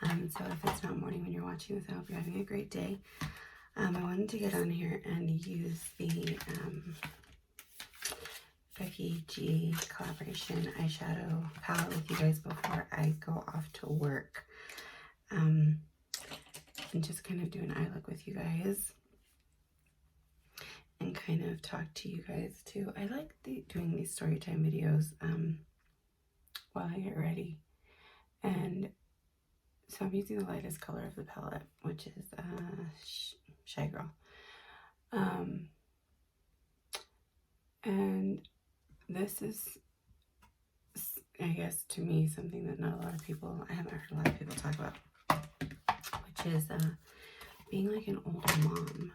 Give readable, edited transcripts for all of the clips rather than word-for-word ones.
So if it's not morning when you're watching this, I hope you're having a great day. I wanted to get on here and use the Becky G collaboration eyeshadow palette with you guys before I go off to work. And just kind of do an eye look with you guys. And kind of talk to you guys too. I like doing these story time videos while I get ready. And so I'm using the lightest color of the palette, which is Shy Girl. And this is, I guess, to me, something that not a lot of people, I haven't heard a lot of people talk about, which is being like an older mom.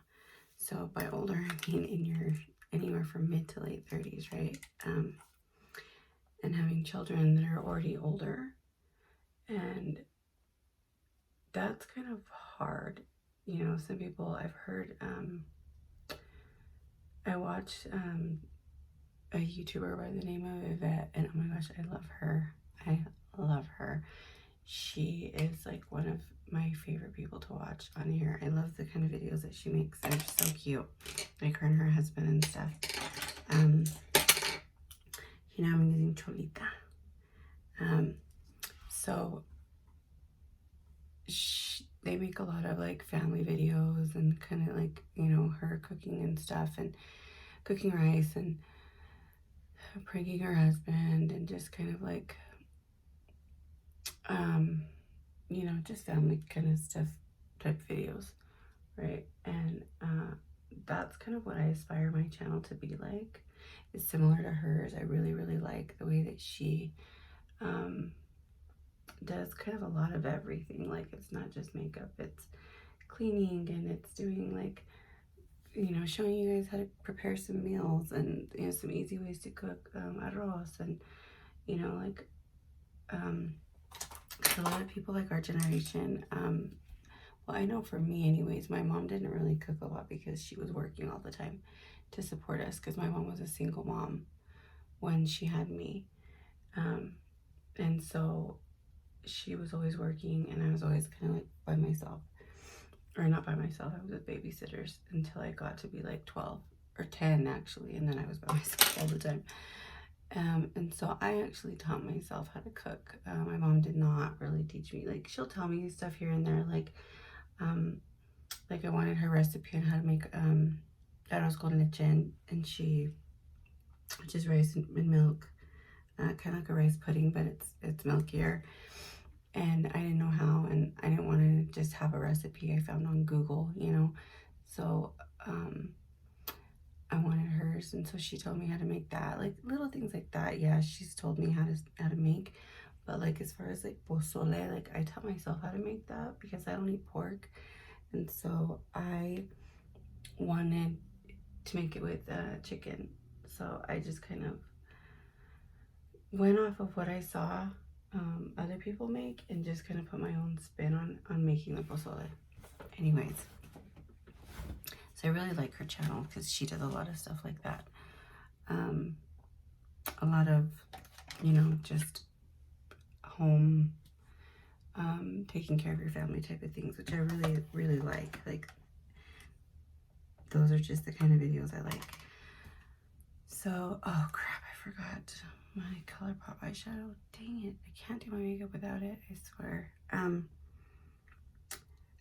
So by older, I mean in your anywhere from mid to late 30s, right? And having children that are already older. And that's kind of hard. You know, some people I've heard, I watched a YouTuber by the name of Yvette, and oh my gosh, I love her. I love her. She is like one of my favorite people to watch on here. I love the kind of videos that she makes. They're so cute. Like her and her husband and stuff. You know, I'm using Cholita. So they make a lot of like family videos and kind of like, you know, her cooking and stuff and cooking rice and pranking her husband and just kind of like, you know, just family kind of stuff type videos, right? And that's kind of what I aspire my channel to be like. It's similar to hers. I really, really like the way that she does kind of a lot of everything. Like, it's not just makeup, it's cleaning, and it's doing like, you know, showing you guys how to prepare some meals and, you know, some easy ways to cook arroz, and, you know, like a lot of people like our generation, well, I know for me anyways, my mom didn't really cook a lot because she was working all the time to support us, because my mom was a single mom when she had me, and so she was always working, and I was always kind of like by myself, or not by myself, I was with babysitters until I got to be like 12 or 10 actually, and then I was by myself all the time. And so I actually taught myself how to cook. My mom did not really teach me. Like, she'll tell me stuff here and there, like I wanted her recipe on how to make arroz con leche, and she, which is rice and milk, kind of like a rice pudding, but it's milkier. And I didn't know how, and I didn't want to just have a recipe I found on Google, you know. So I wanted hers, and so she told me how to make that, like little things like that. Yeah, she's told me how to make, but like as far as like pozole, like I taught myself how to make that because I don't eat pork, and so I wanted to make it with chicken. So I just kind of went off of what I saw other people make and just kind of put my own spin on making the pozole. Anyways, so I really like her channel because she does a lot of stuff like that. A lot of, you know, just home, taking care of your family type of things, which I really, really like. Like, those are just the kind of videos I like. So, oh crap, I forgot my ColourPop eyeshadow. Dang it, I can't do my makeup without it, I swear.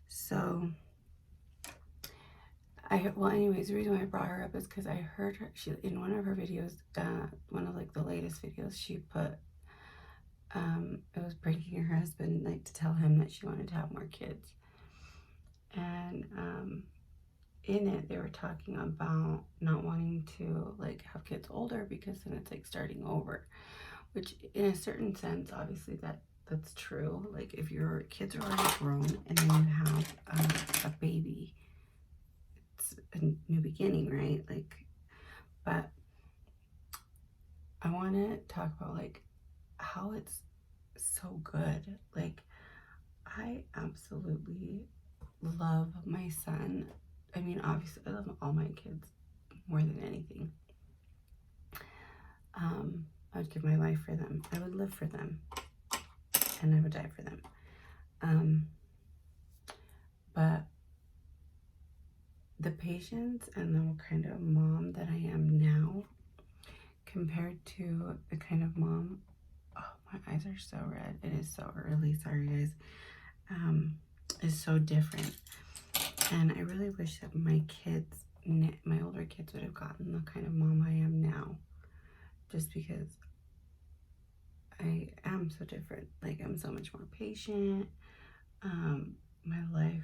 So well, anyways, the reason why I brought her up is because I heard her, she, in one of her videos, one of like the latest videos, she put, it was pranking her husband, like to tell him that she wanted to have more kids. And in it, they were talking about not wanting to like have kids older because then it's like starting over, which in a certain sense, obviously that's true. Like, if your kids are already grown and then you have a baby, it's a new beginning, right? Like, but I want to talk about like how it's so good. Like, I absolutely love my son. I mean, obviously I love all my kids more than anything. I would give my life for them. I would live for them, and I would die for them. But the patience and the kind of mom that I am now compared to the kind of mom, oh, my eyes are so red. It is so early, sorry guys. Is so different. And I really wish that my kids, my older kids, would have gotten the kind of mom I am now, just because I am so different. Like, I'm so much more patient. My life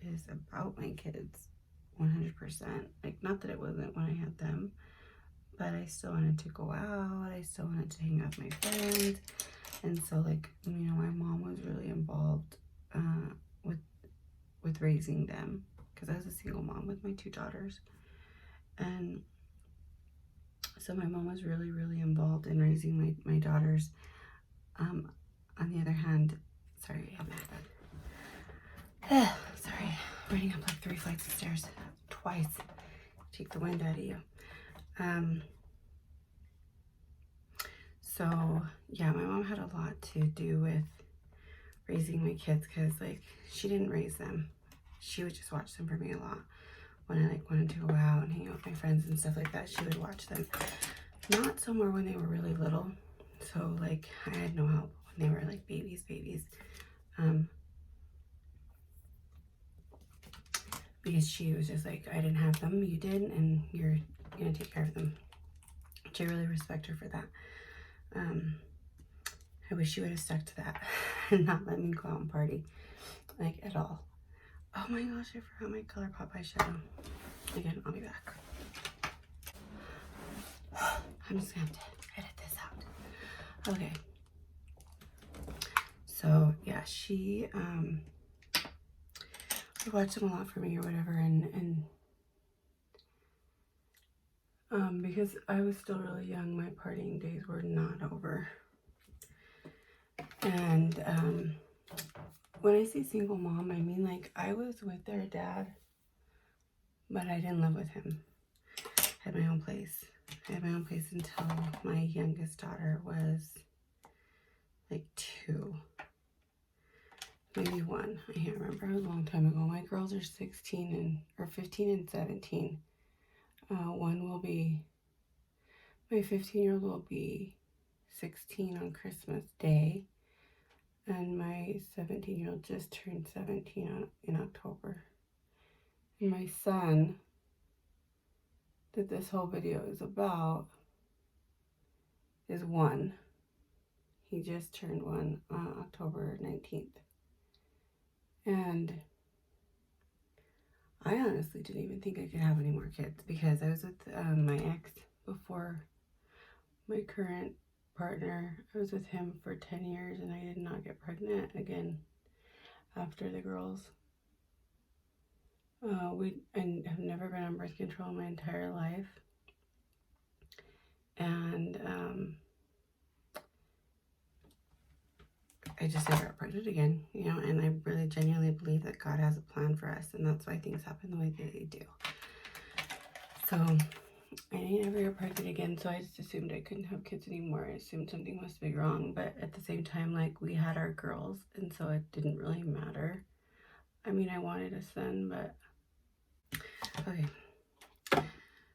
is about my kids 100%. Like, not that it wasn't when I had them, but I still wanted to go out. I still wanted to hang out with my friends. And so, like, you know, my mom was really involved with raising them, because I was a single mom with my 2 daughters. And so my mom was really, really involved in raising my daughters. On the other hand, sorry, I'm bad. Sorry, running up like 3 flights of stairs twice. Take the wind out of you. So yeah, my mom had a lot to do with raising my kids, because like, she didn't raise them. She would just watch them for me a lot. When I like wanted to go out and hang out with my friends and stuff like that, she would watch them. Not so more when they were really little. So like, I had no help when they were like babies. Because she was just like, I didn't have them, you did, and you're gonna take care of them. Which I really respect her for that. I wish she would have stuck to that and not let me go out and party, like, at all. Oh my gosh, I forgot my Colourpop eyeshadow. Again, I'll be back. I'm just gonna have to edit this out. Okay. So yeah, she would watch them a lot for me or whatever, and because I was still really young, my partying days were not over. And when I say single mom, I mean like, I was with their dad, but I didn't live with him. I had my own place. I had my own place until my youngest daughter was like 2, maybe 1. I can't remember. It was a long time ago. My girls are 15 and 17. One will be, my 15-year-old will be 16 on Christmas Day, and my 17-year-old just turned 17 in October. And my son, that this whole video is about, is 1. He just turned 1 on October 19th. And I honestly didn't even think I could have any more kids, because I was with my ex before my current partner. I was with him for 10 years and I did not get pregnant again after the girls. I have never been on birth control in my entire life. And I just never got pregnant again, you know, and I really genuinely believe that God has a plan for us, and that's why things happen the way that they do. So I never got pregnant again, so I just assumed I couldn't have kids anymore. I assumed something must be wrong, but at the same time, like, we had our girls, and so it didn't really matter. I mean, I wanted a son, but okay.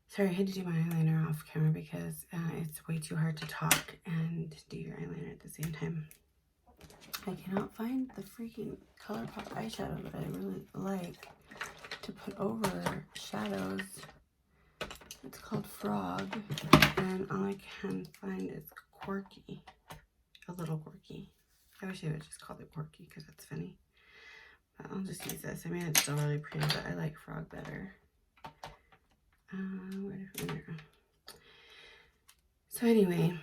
Sorry, I had to do my eyeliner off camera because it's way too hard to talk and do your eyeliner at the same time. I cannot find the freaking Colourpop eyeshadow that I really like to put over shadows. It's called Frog, and all I can find is Quirky. A little quirky. I wish I would just call it Quirky because that's funny. But I'll just use this. I mean, it's still really pretty, but I like Frog better. So anyway,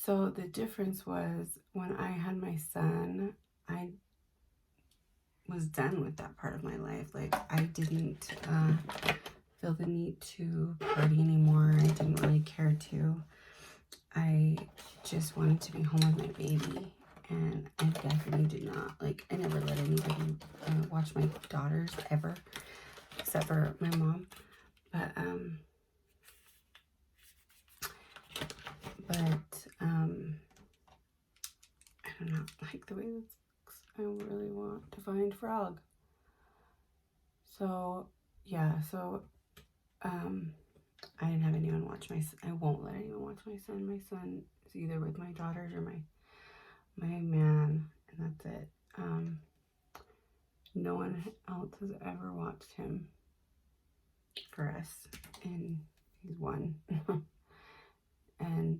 so the difference was, when I had my son, I was done with that part of my life. Like, I didn't feel the need to party anymore. I didn't really care to. I just wanted to be home with my baby, and I definitely did not, like, I never let anybody watch my daughters ever, except for my mom. But I don't know, like, the way I really want to find Frog. So, yeah, so, I didn't have anyone watch my son. I won't let anyone watch my son. My son is either with my daughters or my man, and that's it. No one else has ever watched him for us, and he's one. And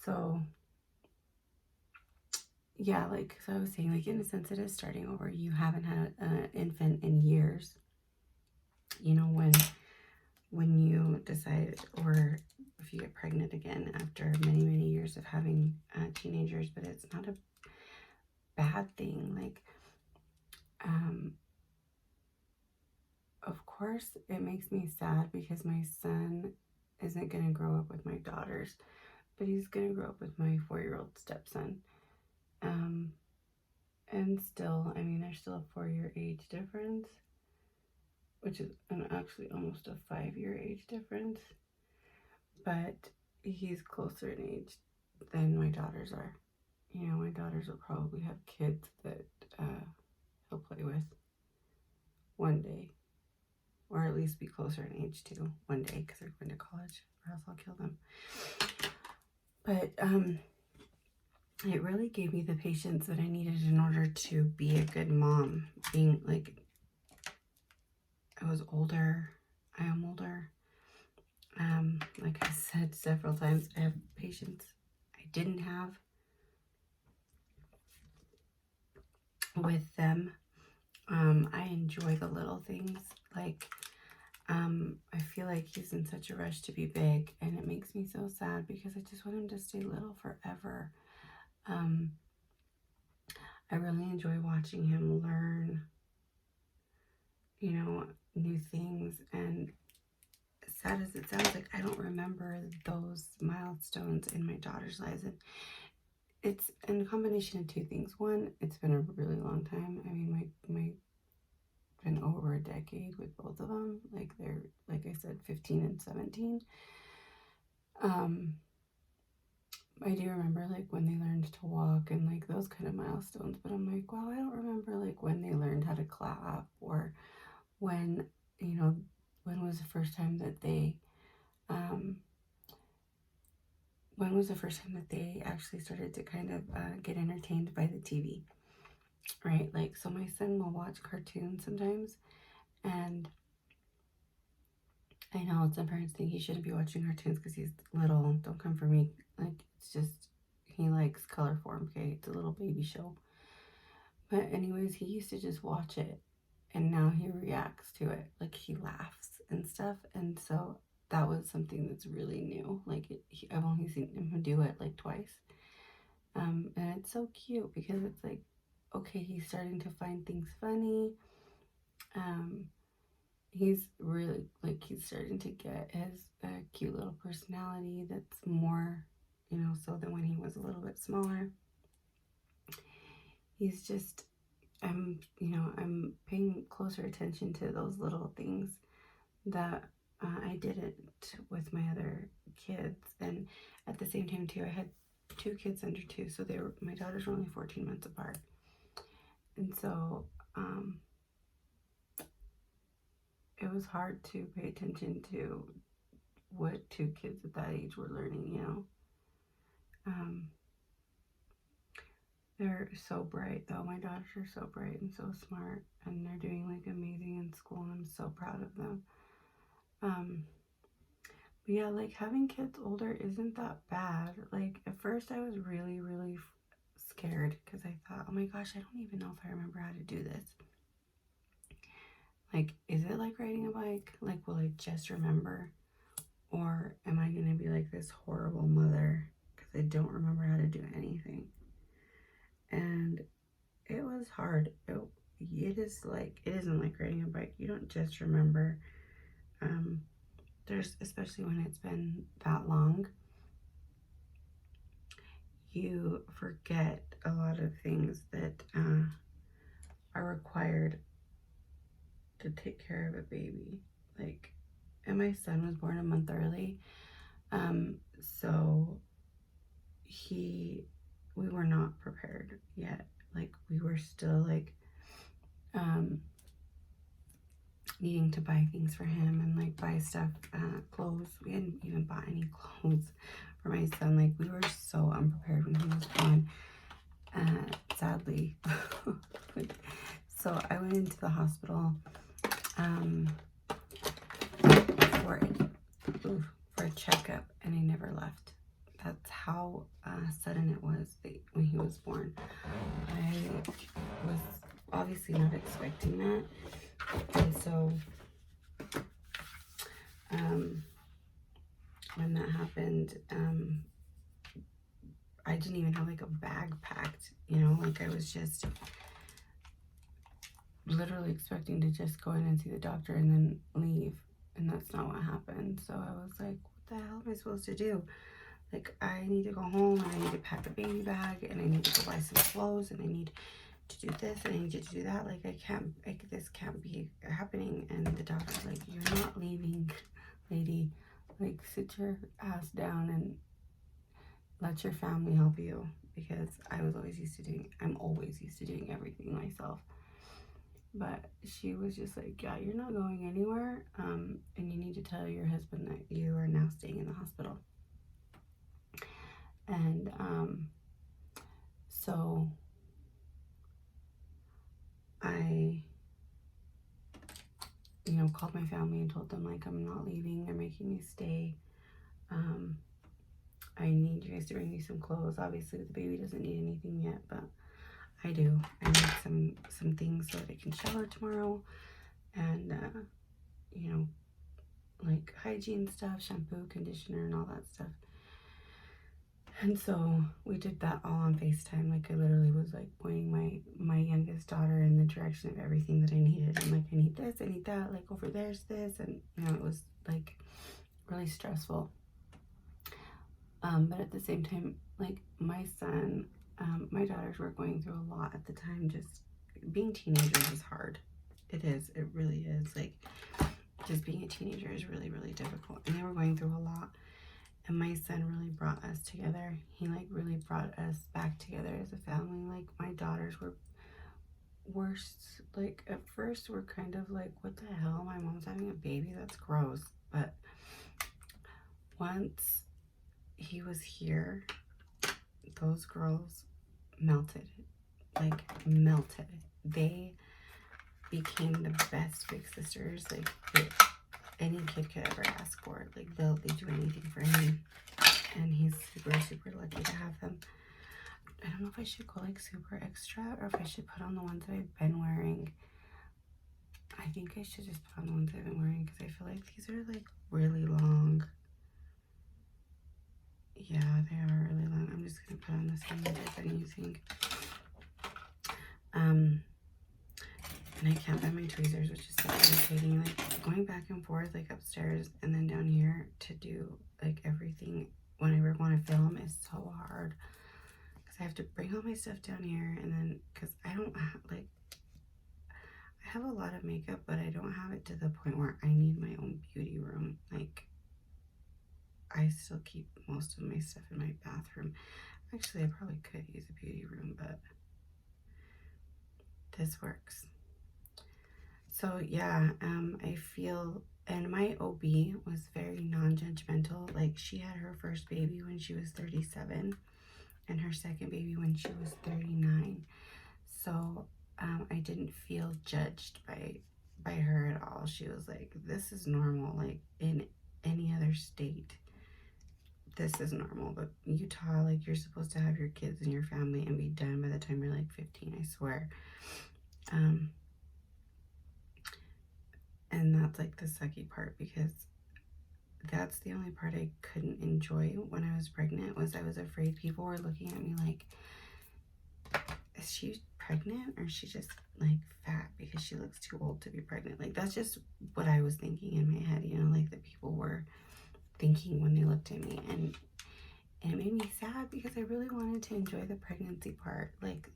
so, yeah, like, so I was saying, like, in a sense, it is starting over. You haven't had an infant in years. You know, when you decide, or if you get pregnant again after many, many years of having teenagers, but it's not a bad thing. Like, of course, it makes me sad because my son isn't going to grow up with my daughters, but he's going to grow up with my 4-year-old stepson. And still, I mean, there's still a 4-year age difference, which is actually almost a 5-year age difference. But he's closer in age than my daughters are. You know, my daughters will probably have kids that he'll play with one day, or at least be closer in age to one day, because they're going to college, or else I'll kill them. But it really gave me the patience that I needed in order to be a good mom. Being like, I was older, I am older. Like I said several times, I have patience I didn't have with them. I enjoy the little things. Like, I feel like he's in such a rush to be big, and it makes me so sad because I just want him to stay little forever. I really enjoy watching him learn, you know, new things. And as sad as it sounds, like, I don't remember those milestones in my daughter's lives. And it's in combination of two things. One, it's been a really long time. I mean, my been over a decade with both of them. Like, they're, like I said, 15 and 17. I do remember, like, when they learned to walk and, like, those kind of milestones, but I'm like, wow, I don't remember, like, when they learned how to clap, or when, you know, when was the first time that they, when was the first time that they actually started to kind of get entertained by the TV, right? Like, so my son will watch cartoons sometimes, and I know some parents think he shouldn't be watching cartoons because he's little. Don't come for me. Like, it's just, he likes color form, okay? It's a little baby show. But anyways, he used to just watch it, and now he reacts to it. Like, he laughs and stuff. And so that was something that's really new. Like, I've only seen him do it like twice. And it's so cute because it's like, okay, he's starting to find things funny. He's really, like, he's starting to get his cute little personality that's more, you know, so than when he was a little bit smaller. He's just, I'm paying closer attention to those little things that I didn't with my other kids. And at the same time too, I had 2 kids under 2, so my daughters were only 14 months apart. And so it was hard to pay attention to what 2 kids at that age were learning, you know. They're so bright though. My daughters are so bright and so smart, and they're doing like amazing in school, and I'm so proud of them. But yeah, like, having kids older isn't that bad. Like, at first I was really, really scared because I thought, oh my gosh, I don't even know if I remember how to do this. Like, is it like riding a bike? Like, will I just remember? Or am I going to be like this horrible mother because I don't remember how to do anything? And it was hard. It isn't like riding a bike. You don't just remember. There's, especially when it's been that long, you forget a lot of things that are required to take care of a baby. Like, and my son was born a month early. So we were not prepared yet. like we were still like needing to buy things for him and like buy stuff, clothes. We hadn't even bought any clothes for my son. Like we were so unprepared when he was born, sadly. So I went into the hospital for a checkup, and I never left. That's how sudden it was when he was born. I was obviously not expecting that, and so when that happened, I didn't even have like a bag packed, you know, like I was just literally expecting to just go in and see the doctor and then leave, and that's not what happened. So I was like, what the hell am I supposed to do? Like, I need to go home, and I need to pack a baby bag, and I need to go buy some clothes, and I need to do this, and I need to do that. Like, I can't, like, this can't be happening. And the doctor's like, you're not leaving, lady. Like, sit your ass down and let your family help you, because I'm always used to doing everything myself. But she was just like, yeah, you're not going anywhere, and you need to tell your husband that you are now staying in the hospital. And so I, you know, called my family and told them, like, I'm not leaving, they're making me stay. I need you guys to bring me some clothes. Obviously the baby doesn't need anything yet, but I do. I need some things so that I can shower tomorrow, and you know, like hygiene stuff, shampoo, conditioner, and all that stuff. And so we did that all on FaceTime. Like, I literally was like pointing my youngest daughter in the direction of everything that I needed. I'm like, I need this, I need that, like over there's this, and you know, it was like really stressful. But at the same time, like my son, my daughters were going through a lot at the time. Just being teenagers is hard. It is. It really is. Like, just being a teenager is really, really difficult. And they were going through a lot. And my son really brought us together. He like really brought us back together as a family. Like, my daughters were like, at first we're kind of like, what the hell? My mom's having a baby? That's gross. But once he was here, those girls melted. Like, melted. They became the best big sisters, like, that any kid could ever ask for. Like, they do anything for him, and he's super, super lucky to have them. I don't know if I should go like super extra, or if I should put on the ones that I've been wearing. I think I should just put on the ones I've been wearing, because I feel like these are like really long. Yeah, they are really long. I'm just gonna put on the same that I've been using. And I can't find my tweezers, which is so irritating. Like, going back and forth, like upstairs and then down here to do like everything when I want to film is so hard, because I have to bring all my stuff down here, and then because I don't have, like, I have a lot of makeup, but I don't have it to the point where I need my own beauty room. Like, I still keep most of my stuff in my bathroom. Actually, I probably could use a beauty room, but this works. So yeah, I feel, and my OB was very non-judgmental. Like, she had her first baby when she was 37, and her second baby when she was 39. So I didn't feel judged by her at all. She was like, this is normal. Like, in any other state, this is normal, but Utah, like, you're supposed to have your kids and your family and be done by the time you're like 15, I swear. And that's like the sucky part, because that's the only part I couldn't enjoy when I was pregnant, was I was afraid people were looking at me like, is she pregnant, or is she just like fat because she looks too old to be pregnant? Like, that's just what I was thinking in my head, you know, like that people were thinking when they looked at me. And it made me sad, because I really wanted to enjoy the pregnancy part, like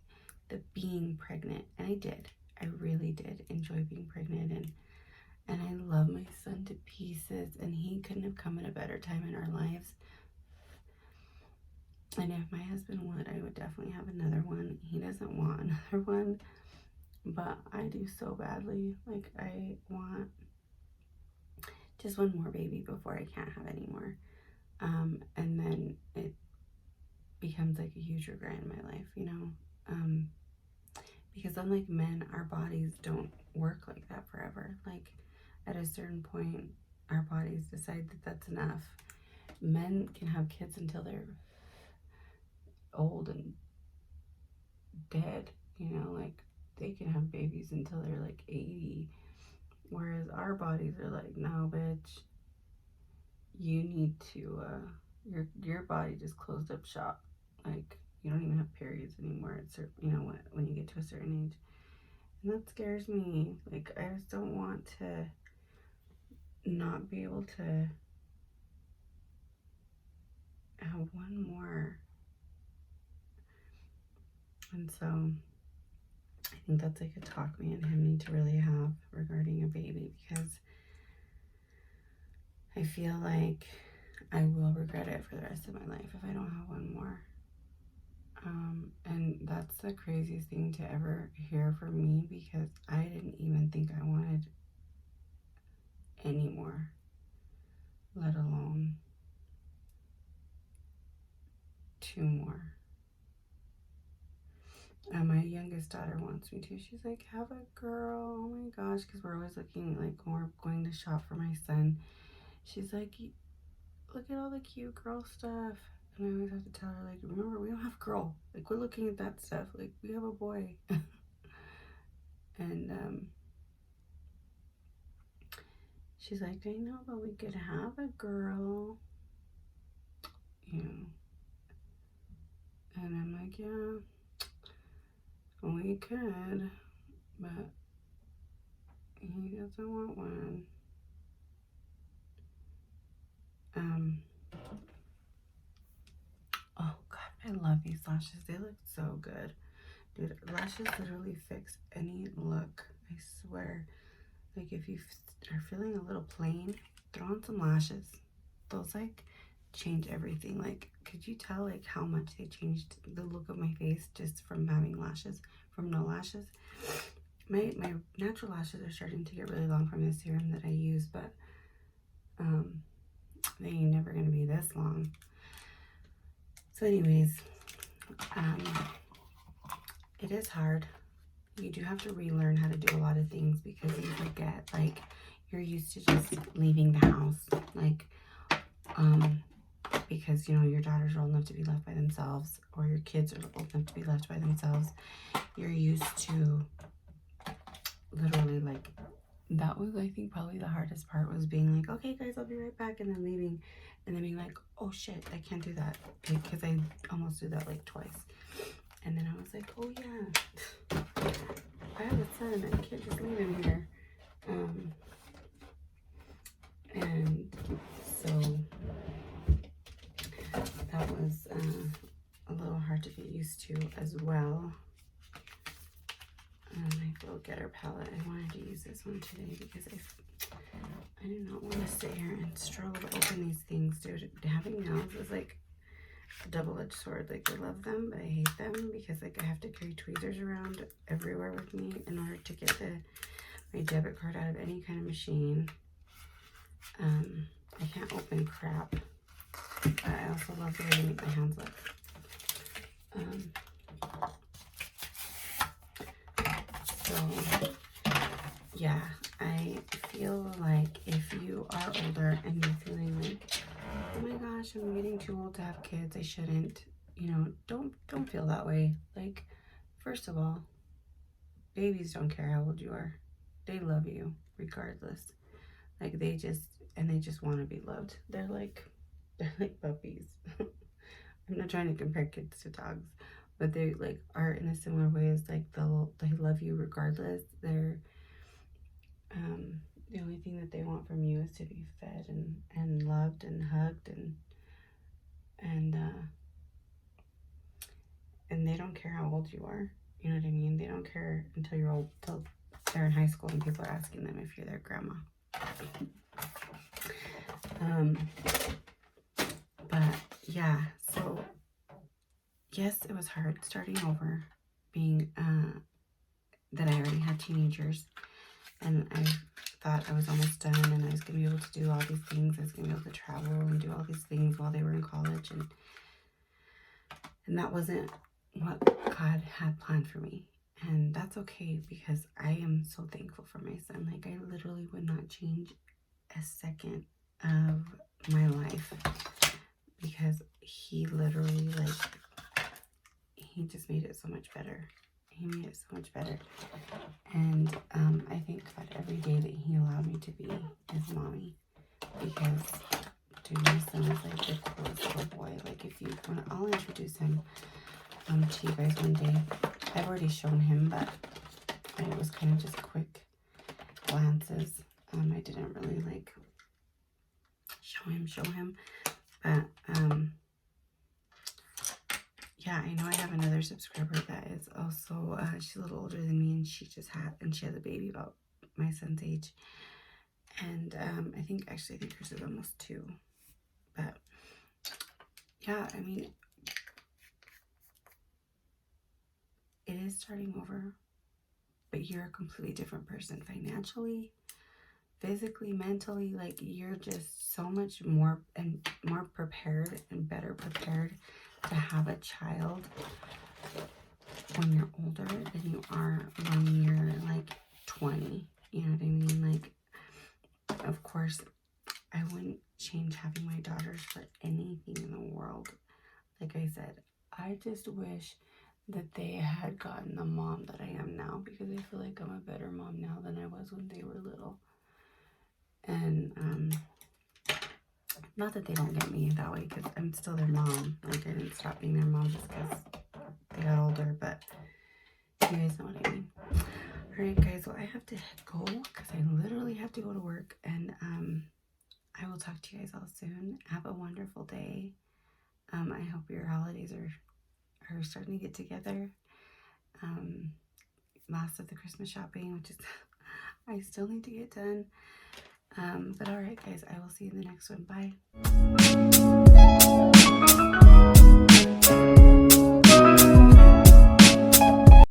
the being pregnant. And I did. I really did enjoy being pregnant, and I love my son to pieces, and he couldn't have come at a better time in our lives. And if my husband would, I would definitely have another one. He doesn't want another one, but I do so badly. Like, I want just one more baby before I can't have any more. And then it becomes like a huge regret in my life, you know? Because unlike men, our bodies don't work like that forever. Like, at a certain point, our bodies decide that that's enough. Men can have kids until they're old and dead, you know, like they can have babies until they're like 80. Whereas our bodies are like, no, bitch, you need to, your body just closed up shop. Like, you don't even have periods anymore. It's, you know, when you get to a certain age. And that scares me. Like, I just don't want to not be able to have one more. And so I think that's like a talk me and him need to really have regarding a baby, because I feel like I will regret it for the rest of my life if I don't have one more. And that's the craziest thing to ever hear from me, because I didn't even think I wanted any more, let alone 2 more. My youngest daughter wants me to. She's like, have a girl. Oh my gosh, because we're always looking, like, when we're going to shop for my son. She's like, look at all the cute girl stuff. And I always have to tell her, like, remember, we don't have girl. Like, we're looking at that stuff. Like, we have a boy. And she's like, I know, but we could have a girl. You know. And I'm like, yeah, we could, but he doesn't want one. Oh God, I love these lashes. They look so good. Dude, lashes literally fix any look. I swear. Like, if you are feeling a little plain, throw on some lashes. Those, like, change everything. Like, could you tell, like, how much they changed the look of my face just from having lashes, from no lashes? My natural lashes are starting to get really long from this serum that I use, but they ain't never gonna be this long. So anyways, it is hard. You do have to relearn how to do a lot of things, because you forget, like, you're used to just leaving the house, like, because, you know, your daughters are old enough to be left by themselves, or your kids are old enough to be left by themselves. You're used to literally, like, that was, I think, probably the hardest part, was being like, okay guys, I'll be right back, and then leaving, and then being like, oh shit, I can't do that, because I almost did that like twice. And then I was like, oh yeah, I have a son, I can't just leave him here. And so that was a little hard to get used to as well. My little Getter palette, I wanted to use this one today because I do not want to sit here and struggle to open these things, dude. Having nails is like a double-edged sword. Like, I love them, but I hate them, because, like, I have to carry tweezers around everywhere with me in order to get my debit card out of any kind of machine. I can't open crap, but I also love the way they make my hands look. So yeah, I feel like if you are older and you're feeling like, oh my gosh, I'm getting too old to have kids, I shouldn't, you know, don't feel that way. Like, first of all, babies don't care how old you are. They love you regardless. Like, they just want to be loved. They're like puppies. I'm not trying to compare kids to dogs, but they, like, are in a similar way as, like, they love you regardless. They're the only thing that they want from you is to be fed and loved and hugged, and they don't care how old you are. You know what I mean? They don't care until you're old, till they're in high school and people are asking them if you're their grandma. But yeah, so yes, it was hard starting over, being that I already had teenagers, and I thought I was almost done, and I was going to be able to do all these things. I was going to be able to travel and do all these things while they were in college, and that wasn't what God had planned for me. And that's okay, because I am so thankful for my son. Like, I literally would not change a second of my life, because he literally, like, he just made it so much better. He made it so much better. And I thank God every day that he allowed me to be his mommy, because dude, my son is like the coolest little boy. Like, if you want, I'll introduce him to you guys one day. I've already shown him, but it was kind of just quick glances. I didn't really like show him, but yeah, I know I have another subscriber that is also she's a little older than me, and she has a baby about my son's age, and I think hers is almost 2. But yeah, I mean, it is starting over, but you're a completely different person financially, physically, mentally. Like, you're just so much more prepared and better prepared to have a child when you're older than you are when you're like 20. You know what I mean? Like, of course, I wouldn't change having my daughters for anything in the world. Like I said, I just wish that they had gotten the mom that I am now, because I feel like I'm a better mom now than I was when they were little. And not that they don't get me that way, because I'm still their mom. Like, I didn't stop being their mom just because they got older, but you guys know what I mean. Alright guys, well, I have to go, because I literally have to go to work, and I will talk to you guys all soon. Have a wonderful day. I hope your holidays are starting to get together. Last of the Christmas shopping, which is I still need to get done. But alright guys, I will see you in the next one. Bye.